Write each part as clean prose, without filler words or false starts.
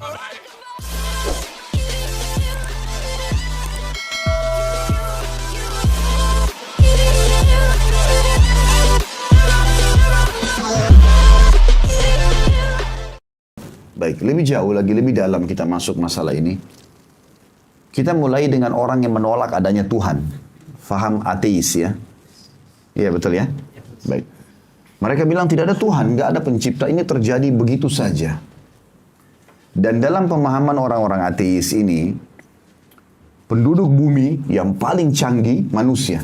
Baik, lebih jauh lagi, lebih dalam kita masuk masalah ini. Kita mulai dengan orang yang menolak adanya Tuhan. Faham ateis ya? Iya betul ya? Baik. Mereka bilang tidak ada Tuhan, nggak ada pencipta, ini terjadi begitu saja. Dan dalam pemahaman orang-orang ateis ini, penduduk bumi yang paling canggih manusia.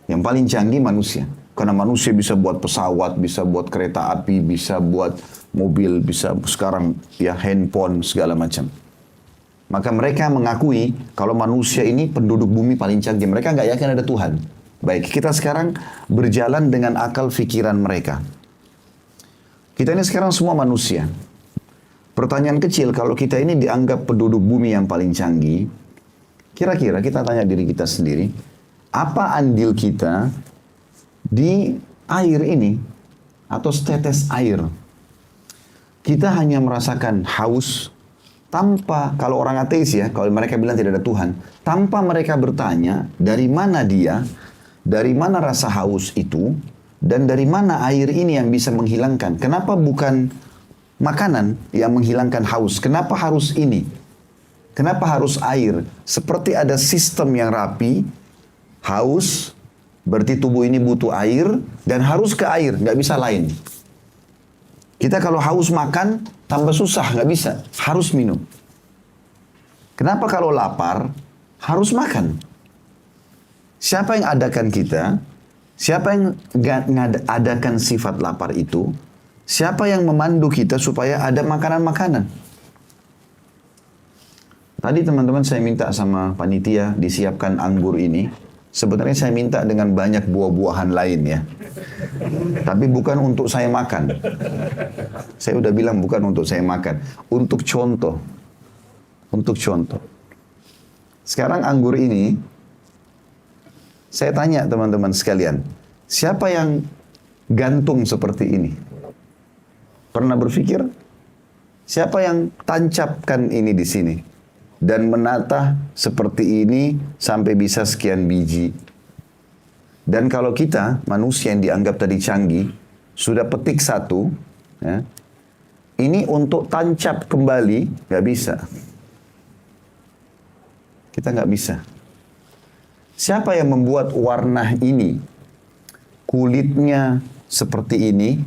Yang paling canggih manusia. Karena manusia bisa buat pesawat, bisa buat kereta api, bisa buat mobil, bisa sekarang ya handphone, segala macam. Maka mereka mengakui kalau manusia ini penduduk bumi paling canggih. Mereka nggak yakin ada Tuhan. Baik, kita sekarang berjalan dengan akal fikiran mereka. Kita ini sekarang semua manusia. Pertanyaan kecil, kalau kita ini dianggap penduduk bumi yang paling canggih, kira-kira kita tanya diri kita sendiri, apa andil kita di air ini atau setetes air? Kita hanya merasakan haus tanpa, kalau orang ateis ya, kalau mereka bilang tidak ada Tuhan, tanpa mereka bertanya dari mana dia, dari mana rasa haus itu, dan dari mana air ini yang bisa menghilangkan. Kenapa bukan makanan yang menghilangkan haus? Kenapa harus ini? Kenapa harus air? Seperti ada sistem yang rapi, haus, berarti tubuh ini butuh air, dan harus ke air, nggak bisa lain. Kita kalau haus makan, tambah susah, nggak bisa. Harus minum. Kenapa kalau lapar, harus makan? Siapa yang adakan kita? Siapa yang adakan sifat lapar itu? Siapa yang memandu kita supaya ada makanan-makanan? Tadi teman-teman saya minta sama panitia disiapkan anggur ini. Sebenarnya saya minta dengan banyak buah-buahan lain ya. Tapi bukan untuk saya makan. Saya udah bilang bukan untuk saya makan. Untuk contoh. Untuk contoh. Sekarang anggur ini, saya tanya teman-teman sekalian. Siapa yang gantung seperti ini? Pernah berpikir? Siapa yang tancapkan ini di sini? Dan menata seperti ini sampai bisa sekian biji. Dan kalau kita, manusia yang dianggap tadi canggih, sudah petik satu, ya, ini untuk tancap kembali, nggak bisa. Kita nggak bisa. Siapa yang membuat warna ini? Kulitnya seperti ini,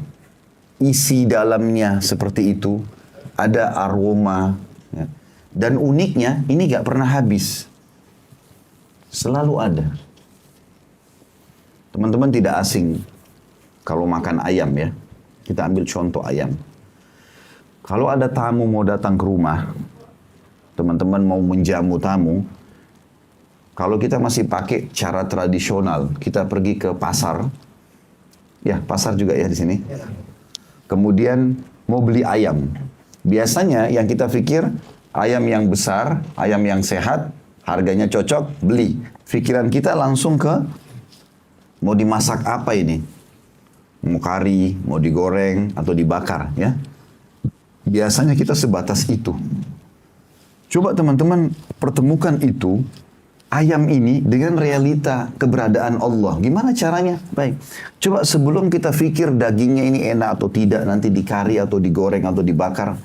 isi dalamnya seperti itu, ada aroma, ya. Dan uniknya, ini gak pernah habis. Selalu ada. Teman-teman tidak asing kalau makan ayam ya. Kita ambil contoh ayam. Kalau ada tamu mau datang ke rumah, teman-teman mau menjamu tamu, kalau kita masih pakai cara tradisional, kita pergi ke pasar. Ya, pasar juga ya di sini. Kemudian mau beli ayam. Biasanya yang kita pikir, ayam yang besar, ayam yang sehat, harganya cocok, beli. Pikiran kita langsung ke, mau dimasak apa ini? Mau kari, mau digoreng, atau dibakar, ya. Biasanya kita sebatas itu. Coba teman-teman pertemukan itu, ayam ini dengan realita keberadaan Allah. Gimana caranya? Baik. Coba sebelum kita pikir dagingnya ini enak atau tidak, nanti dikari atau digoreng atau dibakar.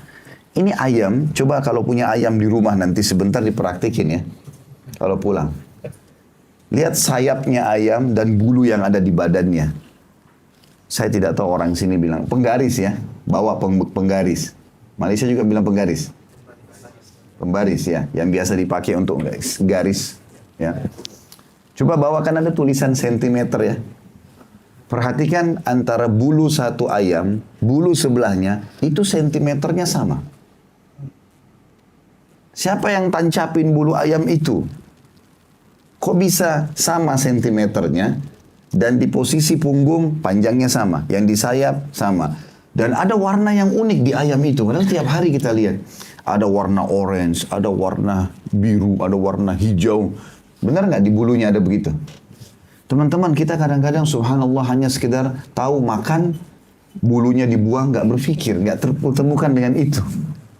Ini ayam, coba kalau punya ayam di rumah nanti sebentar dipraktikin ya. Kalau pulang. Lihat sayapnya ayam dan bulu yang ada di badannya. Saya tidak tahu orang sini bilang, penggaris ya. Bawa penggaris. Malaysia juga bilang penggaris. Pembaris ya, yang biasa dipakai untuk garis. Ya. Coba bawakan ada tulisan sentimeter ya. Perhatikan antara bulu satu ayam, bulu sebelahnya, itu sentimeternya sama. Siapa yang tancapin bulu ayam itu? Kok bisa sama sentimeternya? Dan di posisi punggung panjangnya sama. Yang di sayap sama. Dan ada warna yang unik di ayam itu. Karena setiap hari kita lihat. Ada warna orange, ada warna biru, ada warna hijau. Benar nggak di bulunya ada begitu? Teman-teman, kita kadang-kadang subhanallah hanya sekedar tahu makan, bulunya dibuang, nggak berpikir, nggak tertemukan dengan itu.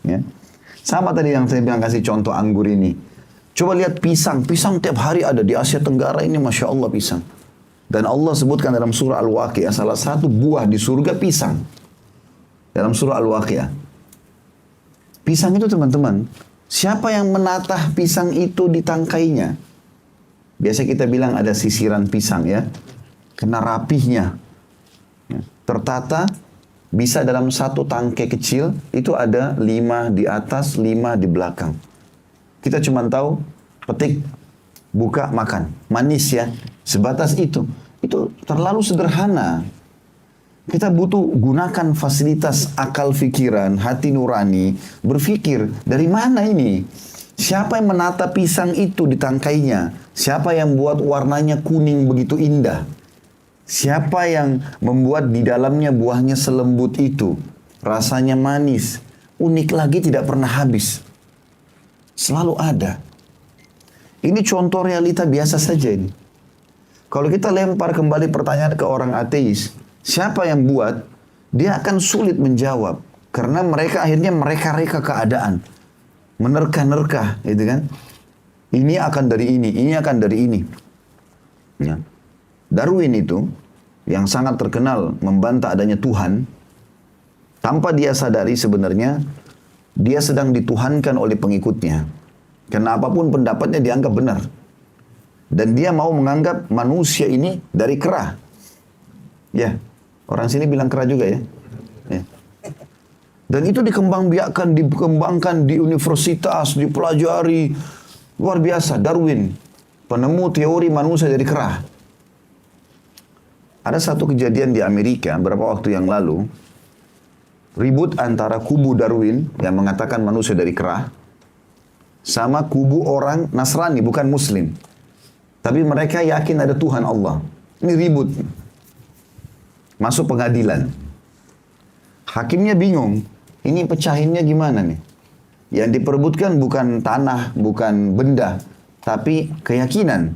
Ya. Sama tadi yang saya bilang kasih contoh anggur ini. Coba lihat pisang. Pisang tiap hari ada di Asia Tenggara ini, Masya Allah pisang. Dan Allah sebutkan dalam surah Al-Waqi'ah, salah satu buah di surga pisang. Dalam surah Al-Waqi'ah. Pisang itu teman-teman, siapa yang menatah pisang itu di tangkainya? Biasa kita bilang ada sisiran pisang ya. Kena rapihnya. Ya. Tertata, bisa dalam satu tangkai kecil, itu ada 5 di atas, 5 di belakang. Kita cuma tahu, petik, buka, makan. Manis ya. Sebatas itu. Itu terlalu sederhana. Kita butuh gunakan fasilitas akal fikiran, hati nurani. Berpikir, dari mana ini? Siapa yang menata pisang itu di tangkainya? Siapa yang buat warnanya kuning begitu indah? Siapa yang membuat di dalamnya buahnya selembut itu? Rasanya manis. Unik lagi tidak pernah habis. Selalu ada. Ini contoh realita biasa saja ini. Kalau kita lempar kembali pertanyaan ke orang ateis, siapa yang buat? Dia akan sulit menjawab. Karena mereka akhirnya mereka-reka keadaan. Menerka-nerka, gitu kan? Ini akan dari ini akan dari ini. Ya. Darwin itu, yang sangat terkenal membantah adanya Tuhan, tanpa dia sadari sebenarnya, dia sedang dituhankan oleh pengikutnya. Karena apapun pendapatnya dianggap benar. Dan dia mau menganggap manusia ini dari kera. Ya, orang sini bilang kera juga ya. Ya. Dan itu dikembangkan di universitas, dipelajari. Luar biasa, Darwin, penemu teori manusia dari kera. Ada satu kejadian di Amerika beberapa waktu yang lalu. Ribut antara kubu Darwin yang mengatakan manusia dari kera, sama kubu orang Nasrani, bukan Muslim. Tapi mereka yakin ada Tuhan Allah. Ini ribut. Masuk pengadilan. Hakimnya bingung. Ini pecahinnya gimana nih? Yang diperebutkan bukan tanah, bukan benda. Tapi keyakinan.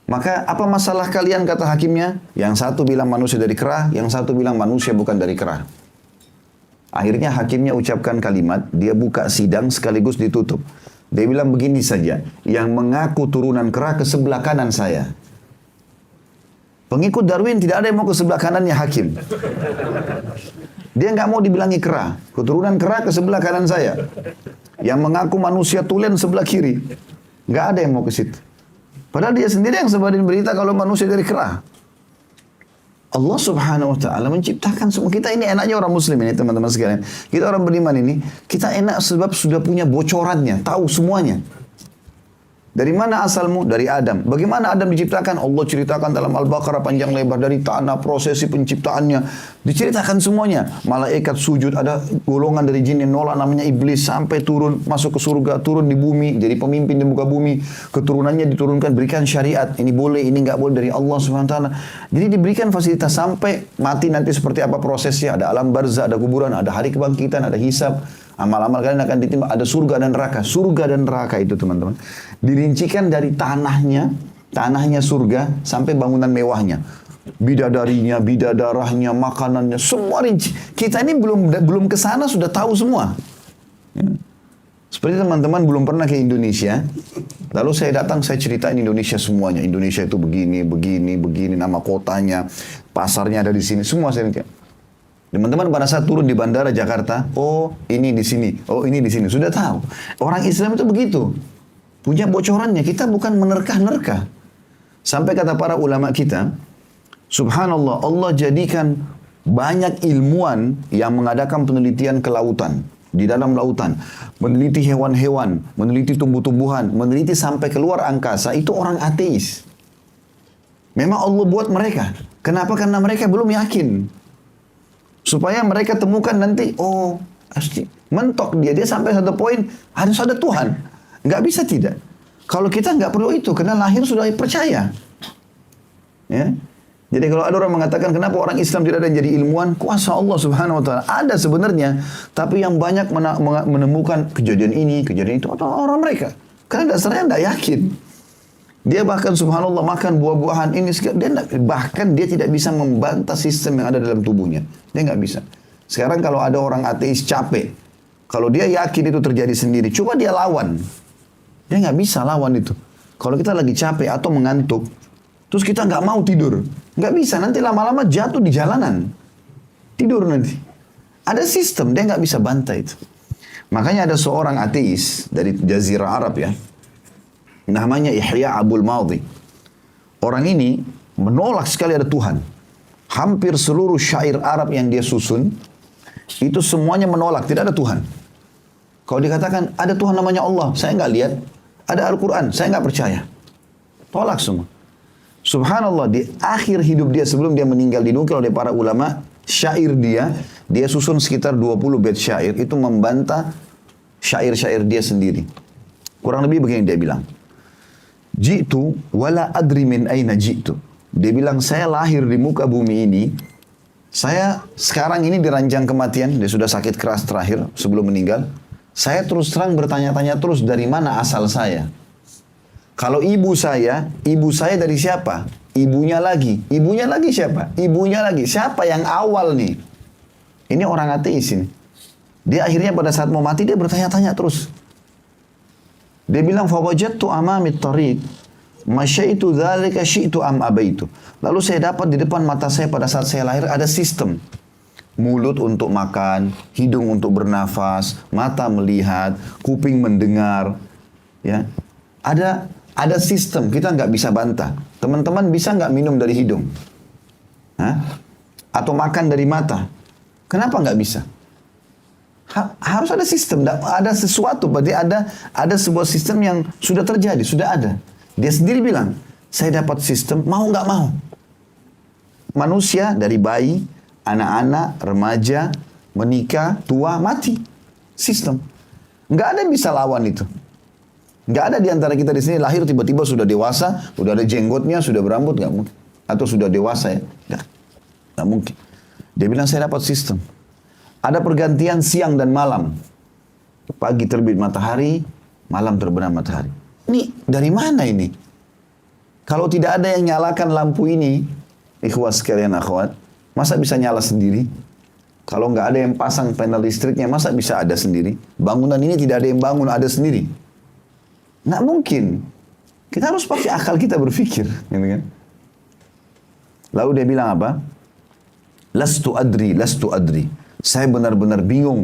Maka apa masalah kalian, kata hakimnya? Yang satu bilang manusia dari kera, yang satu bilang manusia bukan dari kera. Akhirnya hakimnya ucapkan kalimat, dia buka sidang sekaligus ditutup. Dia bilang begini saja, yang mengaku turunan kera ke sebelah kanan saya. Pengikut Darwin tidak ada yang mau ke sebelah kanannya hakim. Dia nggak mau dibilangi kera, keturunan kera ke sebelah kanan saya. Yang mengaku manusia tulen sebelah kiri. Nggak ada yang mau ke situ. Padahal dia sendiri yang sebarin berita kalau manusia dari kera. Allah subhanahu wa ta'ala menciptakan semua. Kita ini enaknya orang muslim ini teman-teman sekalian. Kita orang beriman ini, kita enak sebab sudah punya bocorannya, tahu semuanya. Dari mana asalmu? Dari Adam. Bagaimana Adam diciptakan? Allah ceritakan dalam Al-Baqarah panjang lebar. Dari tanah, prosesi penciptaannya. Diceritakan semuanya. Malaikat sujud. Ada golongan dari jin yang nolak namanya iblis. Sampai turun, masuk ke surga. Turun di bumi. Jadi pemimpin di muka bumi. Keturunannya diturunkan, berikan syariat. Ini boleh, ini nggak boleh dari Allah SWT. Jadi diberikan fasilitas sampai mati nanti seperti apa prosesnya. Ada alam barzah, ada kuburan, ada hari kebangkitan, ada hisab. Amal-amal kalian akan ditimbang. Ada surga dan neraka. Surga dan neraka itu teman-teman. Dirincikan dari tanahnya surga sampai bangunan mewahnya. Bidadarinya, bidadarahnya, makanannya, semua rinci. Kita ini belum ke sana sudah tahu semua. Ya. Seperti teman-teman belum pernah ke Indonesia. Lalu saya datang, saya ceritain Indonesia semuanya. Indonesia itu begini, begini, begini, nama kotanya, pasarnya ada di sini, semua saya lihat. Teman-teman pada saat turun di bandara Jakarta, oh ini di sini, oh ini di sini, sudah tahu. Orang Islam itu begitu, punya bocorannya. Kita bukan menerka-nerka. Sampai kata para ulama kita, subhanallah, Allah jadikan banyak ilmuwan yang mengadakan penelitian ke lautan, di dalam lautan, meneliti hewan-hewan, meneliti tumbuh-tumbuhan, meneliti sampai keluar angkasa, itu orang ateis. Memang Allah buat mereka. Kenapa? Karena mereka belum yakin. Supaya mereka temukan nanti, oh, mentok dia sampai satu poin, harus ada Tuhan. Nggak bisa tidak. Kalau kita nggak perlu itu, karena lahir sudah percaya. Ya. Jadi kalau ada orang mengatakan, kenapa orang Islam tidak ada yang jadi ilmuwan? Kuasa Allah subhanahu wa ta'ala. Ada sebenarnya, tapi yang banyak menemukan kejadian ini, kejadian itu, atau orang mereka. Karena dasarnya nggak yakin. Dia bahkan subhanallah makan buah-buahan ini, bahkan dia tidak bisa membantah sistem yang ada dalam tubuhnya. Dia nggak bisa. Sekarang kalau ada orang ateis capek, Kalau dia yakin itu terjadi sendiri, coba dia lawan. Dia nggak bisa lawan itu. Kalau kita lagi capek atau mengantuk, terus kita nggak mau tidur, nggak bisa. Nanti lama-lama jatuh di jalanan, tidur nanti. Ada sistem, dia nggak bisa bantai itu. Makanya ada seorang ateis dari Jazirah Arab ya, namanya Ihya Abul Madhi. Orang ini menolak sekali ada Tuhan. Hampir seluruh syair Arab yang dia susun, itu semuanya menolak, tidak ada Tuhan. Kalau dikatakan ada Tuhan namanya Allah, saya nggak lihat. Ada Al-Quran, saya nggak percaya. Tolak semua. Subhanallah, di akhir hidup dia sebelum dia meninggal dinukil oleh para ulama, syair dia susun sekitar 20 bait syair, itu membantah syair-syair dia sendiri. Kurang lebih begini dia bilang. Jitu wala adri min aina jitu. Dia bilang, saya lahir di muka bumi ini, saya sekarang ini diranjang kematian, dia sudah sakit keras terakhir sebelum meninggal. Saya terus terang bertanya-tanya terus dari mana asal saya. Kalau ibu saya dari siapa? Ibunya lagi siapa? Ibunya lagi. Siapa yang awal nih? Ini orang ateis ini. Dia akhirnya pada saat mau mati dia bertanya-tanya terus. Dia bilang, fawajadtu amami tariq, masyaitu dzalika syi'tu am abaitu. Lalu saya dapat di depan mata saya pada saat saya lahir ada sistem. Mulut untuk makan, hidung untuk bernafas, mata melihat, kuping mendengar. Ya, ada sistem, kita nggak bisa bantah. Teman-teman bisa nggak minum dari hidung? Hah? Atau makan dari mata? Kenapa nggak bisa? Harus ada sistem, ada sesuatu, berarti ada sebuah sistem yang sudah terjadi, sudah ada. Dia sendiri bilang, saya dapat sistem, mau nggak mau. Manusia dari bayi, anak-anak, remaja, menikah, tua, mati. Sistem. Nggak ada yang bisa lawan itu. Nggak ada di antara kita di sini lahir tiba-tiba sudah dewasa, sudah ada jenggotnya, sudah berambut, nggak mungkin. Atau sudah dewasa ya, nggak mungkin. Dia bilang saya dapat sistem. Ada pergantian siang dan malam. Pagi terbit matahari, malam terbenam matahari. Ini dari mana ini? Kalau tidak ada yang nyalakan lampu ini, ikhwas sekalian akhwat, masa bisa nyala sendiri? Kalau nggak ada yang pasang panel listriknya, masa bisa ada sendiri? Bangunan ini tidak ada yang bangun, ada sendiri. Nggak mungkin. Kita harus pakai akal kita berpikir. Gitu kan? Lalu dia bilang apa? Lastu adri. Saya benar-benar bingung.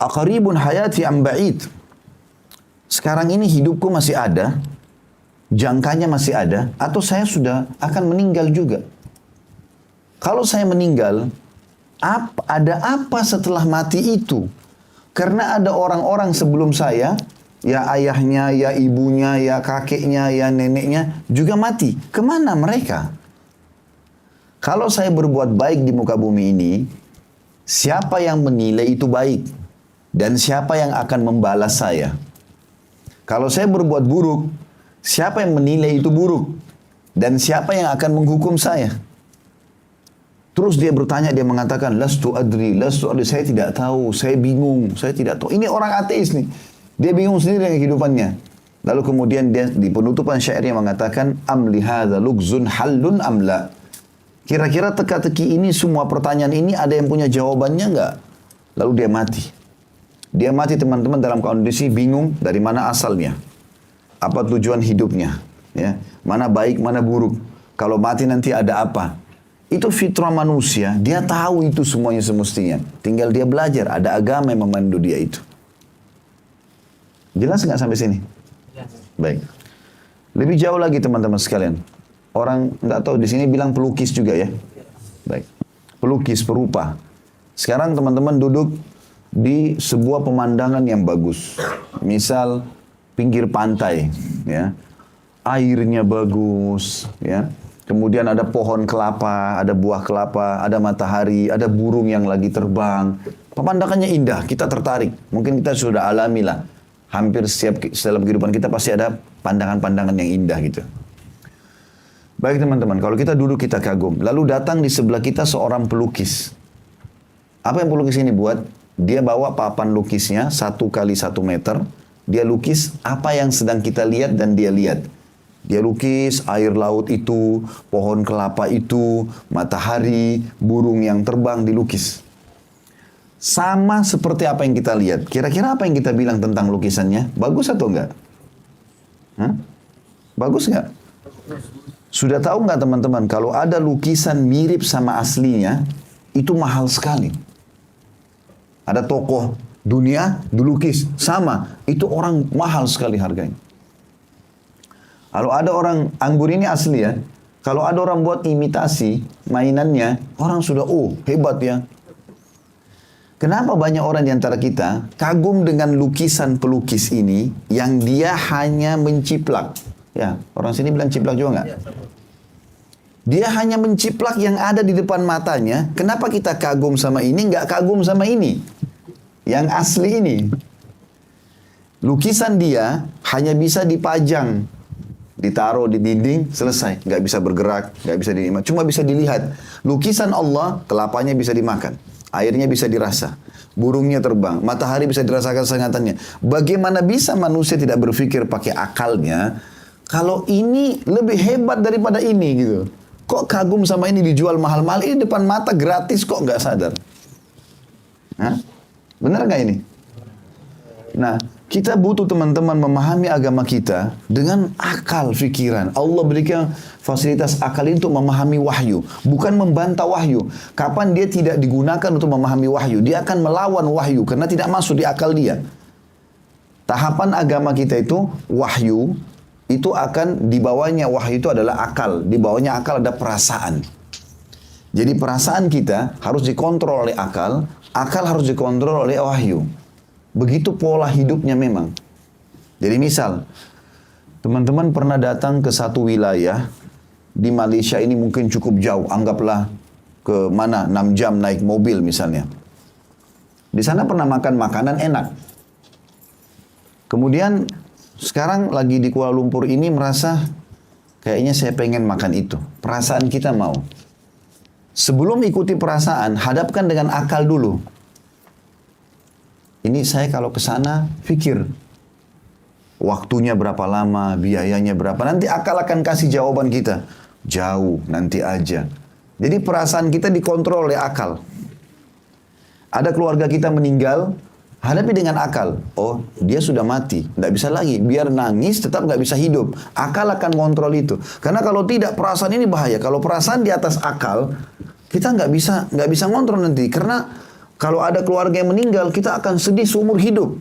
Aqaribun hayati am ba'id. Sekarang ini hidupku masih ada, jangkanya masih ada, atau saya sudah akan meninggal juga. Kalau saya meninggal, ada apa setelah mati itu? Karena ada orang-orang sebelum saya, ya ayahnya, ya ibunya, ya kakeknya, ya neneknya, juga mati. Kemana mereka? Kalau saya berbuat baik di muka bumi ini, siapa yang menilai itu baik? Dan siapa yang akan membalas saya? Kalau saya berbuat buruk, siapa yang menilai itu buruk? Dan siapa yang akan menghukum saya? Terus dia bertanya, dia mengatakan, lastu adri, saya tidak tahu, saya bingung, saya tidak tahu. Ini orang ateis nih. Dia bingung sendiri dengan kehidupannya. Lalu kemudian dia di penutupan syairnya mengatakan, am lihadza lugzun hallun amla. Kira-kira teka-teki ini, semua pertanyaan ini ada yang punya jawabannya enggak? Lalu dia mati. Dia mati teman-teman dalam kondisi bingung dari mana asalnya. Apa tujuan hidupnya. Ya. Mana baik, mana buruk. Kalau mati nanti ada apa. Itu fitrah manusia. Dia tahu itu semuanya semestinya. Tinggal dia belajar. Ada agama yang memandu dia itu. Jelas nggak sampai sini? Baik. Lebih jauh lagi teman-teman sekalian. Orang nggak tahu di sini bilang pelukis juga ya. Baik. Pelukis, perupa. Sekarang teman-teman duduk di sebuah pemandangan yang bagus. Misal pinggir pantai, ya. Airnya bagus, ya. Kemudian ada pohon kelapa, ada buah kelapa, ada matahari, ada burung yang lagi terbang. Pemandangannya indah, kita tertarik. Mungkin kita sudah alami lah. Hampir setiap dalam kehidupan kita pasti ada pandangan-pandangan yang indah gitu. Baik teman-teman, kalau kita duduk kita kagum. Lalu datang di sebelah kita seorang pelukis. Apa yang pelukis ini buat? Dia bawa papan lukisnya 1 kali 1 meter. Dia lukis apa yang sedang kita lihat dan dia lihat. Dia lukis air laut itu, pohon kelapa itu, matahari, burung yang terbang dilukis. Sama seperti apa yang kita lihat. Kira-kira apa yang kita bilang tentang lukisannya? Bagus atau enggak? Hah? Bagus enggak? Sudah tahu enggak teman-teman, kalau ada lukisan mirip sama aslinya, itu mahal sekali. Ada tokoh dunia dilukis sama, itu orang mahal sekali harganya. Kalau ada orang, anggur ini asli ya, kalau ada orang buat imitasi mainannya, orang sudah, oh hebat ya. Kenapa banyak orang di antara kita kagum dengan lukisan pelukis ini yang dia hanya menciplak? Ya, orang sini bilang ciplak juga nggak? Dia hanya menciplak yang ada di depan matanya. Kenapa kita kagum sama ini, nggak kagum sama ini? Yang asli ini. Lukisan dia hanya bisa dipajang, ditaruh di dinding, selesai. Nggak bisa bergerak, nggak bisa dinikmati. Cuma bisa dilihat. Lukisan Allah, kelapanya bisa dimakan. Airnya bisa dirasa, burungnya terbang, matahari bisa dirasakan kehangatannya. Bagaimana bisa manusia tidak berpikir pakai akalnya, kalau ini lebih hebat daripada ini gitu. Kok kagum sama ini dijual mahal-mahal, ini depan mata gratis kok nggak sadar. Hah? Benar nggak ini? Nah, kita butuh teman-teman memahami agama kita dengan akal fikiran. Allah berikan fasilitas akal ini untuk memahami wahyu. Bukan membantah wahyu. Kapan dia tidak digunakan untuk memahami wahyu, dia akan melawan wahyu karena tidak masuk di akal dia. Tahapan agama kita itu wahyu, itu akan dibawanya wahyu itu adalah akal. Di bawahnya akal ada perasaan. Jadi perasaan kita harus dikontrol oleh akal, akal harus dikontrol oleh wahyu. Begitu pola hidupnya memang. Jadi misal, teman-teman pernah datang ke satu wilayah, di Malaysia ini mungkin cukup jauh, anggaplah ke mana, 6 jam naik mobil misalnya. Di sana pernah makan makanan enak. Kemudian, sekarang lagi di Kuala Lumpur ini merasa, kayaknya saya pengen makan itu. Perasaan kita mau. Sebelum ikuti perasaan, hadapkan dengan akal dulu. Ini saya kalau ke sana pikir waktunya berapa lama, biayanya berapa. Nanti akal akan kasih jawaban kita. Jauh, nanti aja. Jadi perasaan kita dikontrol oleh akal. Ada keluarga kita meninggal, hadapi dengan akal. Oh, dia sudah mati, tidak bisa lagi. Biar nangis, tetap nggak bisa hidup. Akal akan kontrol itu. Karena kalau tidak, perasaan ini bahaya. Kalau perasaan di atas akal, kita nggak bisa ngontrol nanti. Karena kalau ada keluarga yang meninggal, kita akan sedih seumur hidup.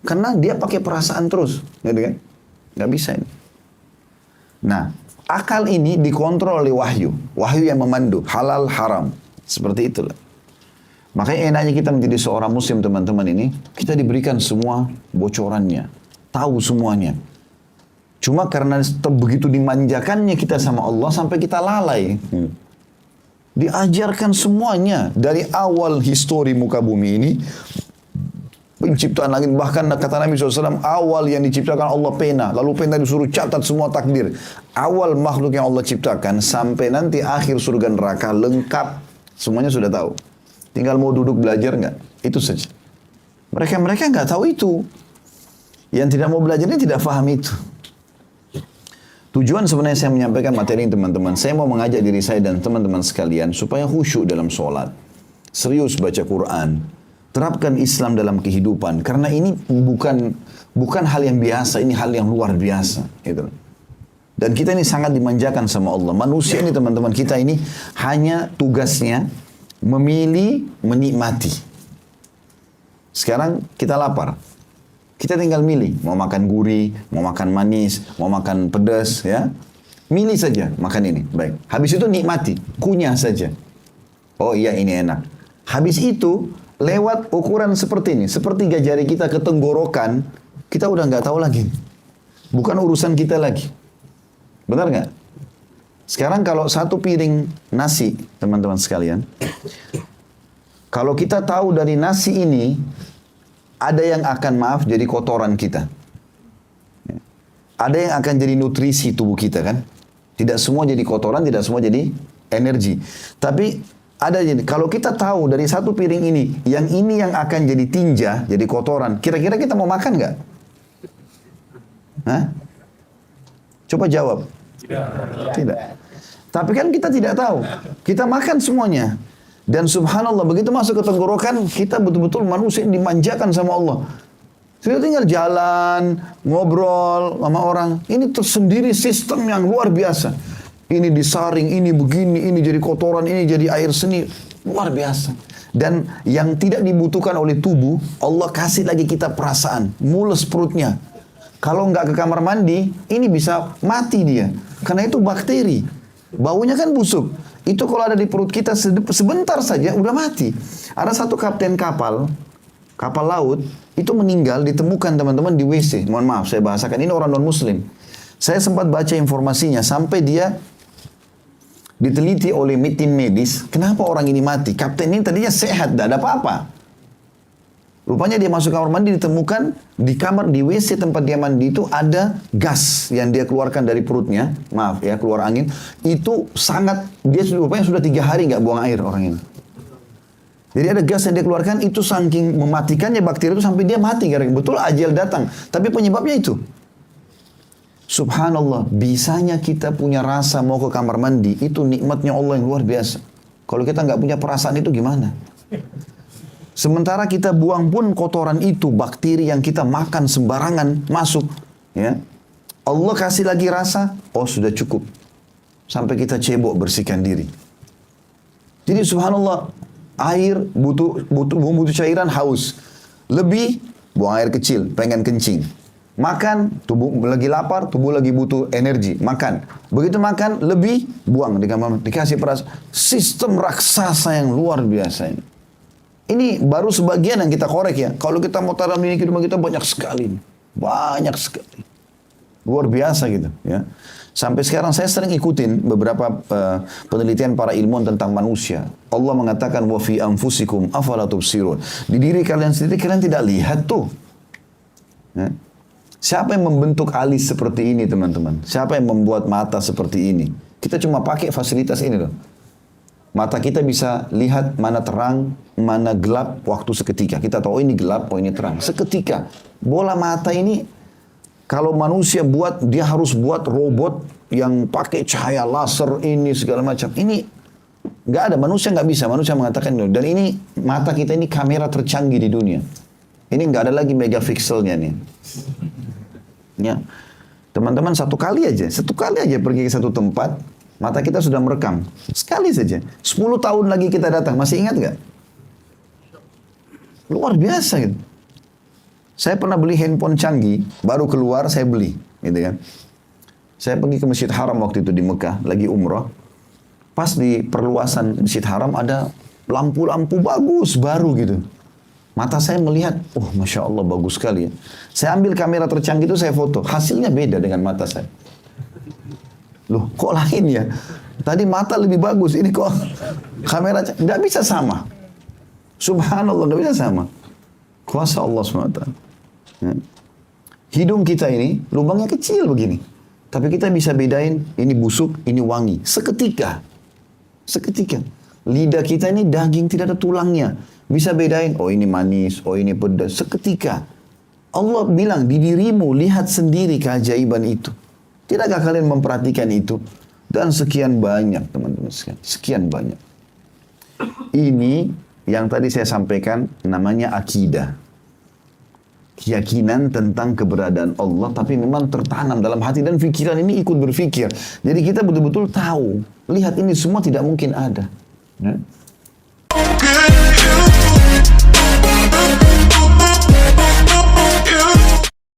Karena dia pakai perasaan terus. Gitu kan? Nggak bisa ini. Nah, akal ini dikontrol oleh wahyu. Wahyu yang memandu. Halal, haram. Seperti itulah. Makanya enaknya kita menjadi seorang muslim teman-teman ini. Kita diberikan semua bocorannya. Tahu semuanya. Cuma karena begitu dimanjakannya kita sama Allah sampai kita lalai. Diajarkan semuanya dari awal histori muka bumi ini, penciptaan langit, bahkan kata Nabi SAW, awal yang diciptakan Allah pena, lalu pena disuruh catat semua takdir. Awal makhluk yang Allah ciptakan sampai nanti akhir surga neraka lengkap, semuanya sudah tahu. Tinggal mau duduk belajar nggak? Itu saja. Mereka nggak tahu itu. Yang tidak mau belajar ini tidak paham itu. Tujuan sebenarnya saya menyampaikan materi ini teman-teman. Saya mau mengajak diri saya dan teman-teman sekalian supaya khusyuk dalam sholat. Serius baca Quran. Terapkan Islam dalam kehidupan. Karena ini bukan hal yang biasa, ini hal yang luar biasa. Gitu. Dan kita ini sangat dimanjakan sama Allah. Manusia ini teman-teman kita ini hanya tugasnya memilih, menikmati. Sekarang kita lapar. Kita tinggal milih, mau makan gurih, mau makan manis, mau makan pedas, ya. Milih saja makan ini, baik. Habis itu nikmati, kunyah saja. Oh iya ini enak. Habis itu, lewat ukuran seperti ini, sepertiga jari kita ke tenggorokan, kita udah nggak tahu lagi. Bukan urusan kita lagi. Benar nggak? Sekarang kalau satu piring nasi, teman-teman sekalian, kalau kita tahu dari nasi ini, ada yang akan jadi kotoran kita. Ada yang akan jadi nutrisi tubuh kita kan. Tidak semua jadi kotoran, tidak semua jadi energi. Tapi ada jadi, kalau kita tahu dari satu piring ini yang akan jadi tinja, jadi kotoran, kira-kira kita mau makan nggak? Hah? Coba jawab. Tidak. Tapi kan kita tidak tahu. Kita makan semuanya. Dan subhanallah, begitu masuk ke tenggorokan, kita betul-betul manusia yang dimanjakan sama Allah. Sudah tinggal jalan, ngobrol sama orang. Ini tersendiri sistem yang luar biasa. Ini disaring, ini begini, ini jadi kotoran, ini jadi air seni. Luar biasa. Dan yang tidak dibutuhkan oleh tubuh, Allah kasih lagi kita perasaan. Mules perutnya. Kalau nggak ke kamar mandi, ini bisa mati dia. Karena itu bakteri. Baunya kan busuk. Itu kalau ada di perut kita sebentar saja udah mati. Ada satu kapten kapal laut, itu meninggal, ditemukan teman-teman di WC. Mohon maaf, saya bahasakan. Ini orang non-muslim. Saya sempat baca informasinya, sampai dia diteliti oleh tim medis. Kenapa orang ini mati? Kapten ini tadinya sehat, tidak ada apa-apa. Rupanya dia masuk kamar mandi, ditemukan di kamar, di WC tempat dia mandi itu ada gas yang dia keluarkan dari perutnya. Maaf ya, keluar angin. Itu sangat, dia rupanya sudah 3 hari nggak buang air orang ini. Jadi ada gas yang dia keluarkan, itu saking mematikannya bakteri itu sampai dia mati. Betul ajal datang, tapi penyebabnya itu. Subhanallah, bisanya kita punya rasa mau ke kamar mandi, itu nikmatnya Allah yang luar biasa. Kalau kita nggak punya perasaan itu gimana? Sementara kita buang pun kotoran itu, bakteri yang kita makan sembarangan masuk. Ya, Allah kasih lagi rasa, oh sudah cukup. Sampai kita cebok bersihkan diri. Jadi subhanallah, air butuh cairan haus. Lebih buang air kecil, pengen kencing. Makan, tubuh lagi lapar, tubuh lagi butuh energi. Makan. Begitu makan, lebih buang di kamar, dikasih perasaan. Sistem raksasa yang luar biasa ini. Ini baru sebagian yang kita korek ya. Kalau kita mau tanam ini kehidupan kita banyak sekali. Banyak sekali. Luar biasa gitu ya. Sampai sekarang saya sering ikutin beberapa penelitian para ilmuwan tentang manusia. Allah mengatakan wa fi anfusikum afala tubsirun. Di diri kalian sendiri kalian tidak lihat tuh. Ya. Siapa yang membentuk alis seperti ini teman-teman? Siapa yang membuat mata seperti ini? Kita cuma pakai fasilitas ini loh. Mata kita bisa lihat mana terang, mana gelap waktu seketika. Kita tahu oh ini gelap, oh ini terang. Seketika. Bola mata ini, kalau manusia buat, dia harus buat robot yang pakai cahaya laser ini segala macam. Ini nggak ada, manusia nggak bisa. Manusia mengatakan itu. Dan ini mata kita ini kamera tercanggih di dunia. Ini nggak ada lagi megapikselnya nih. Ya, teman-teman satu kali aja pergi ke satu tempat. Mata kita sudah merekam. Sekali saja. 10 tahun lagi kita datang. Masih ingat gak? Luar biasa gitu. Saya pernah beli handphone canggih. Baru keluar saya beli. Gitu kan. Saya pergi ke Masjid Haram waktu itu di Mekah. Lagi umrah. Pas di perluasan Masjid Haram ada lampu-lampu bagus. Baru gitu. Mata saya melihat. Oh Masya Allah bagus sekali ya. Saya ambil kamera tercanggih itu saya foto. Hasilnya beda dengan mata saya. Loh, kok lain ya? Tadi mata lebih bagus, ini kok kamera nggak bisa sama. Subhanallah, nggak bisa sama. Kuasa Allah SWT. Ya. Hidung kita ini lubangnya kecil begini, tapi kita bisa bedain ini busuk, ini wangi. Seketika. Lidah kita ini daging tidak ada tulangnya, bisa bedain. Oh ini manis, oh ini pedas. Seketika. Allah bilang di dirimu lihat sendiri keajaiban itu. Tidakkah kalian memperhatikan itu? Dan sekian banyak teman-teman sekalian. Sekian banyak. Ini yang tadi saya sampaikan namanya akidah. Keyakinan tentang keberadaan Allah. Tapi memang tertanam dalam hati dan pikiran ini ikut berpikir. Jadi kita betul-betul tahu. Lihat ini semua tidak mungkin ada. Ya?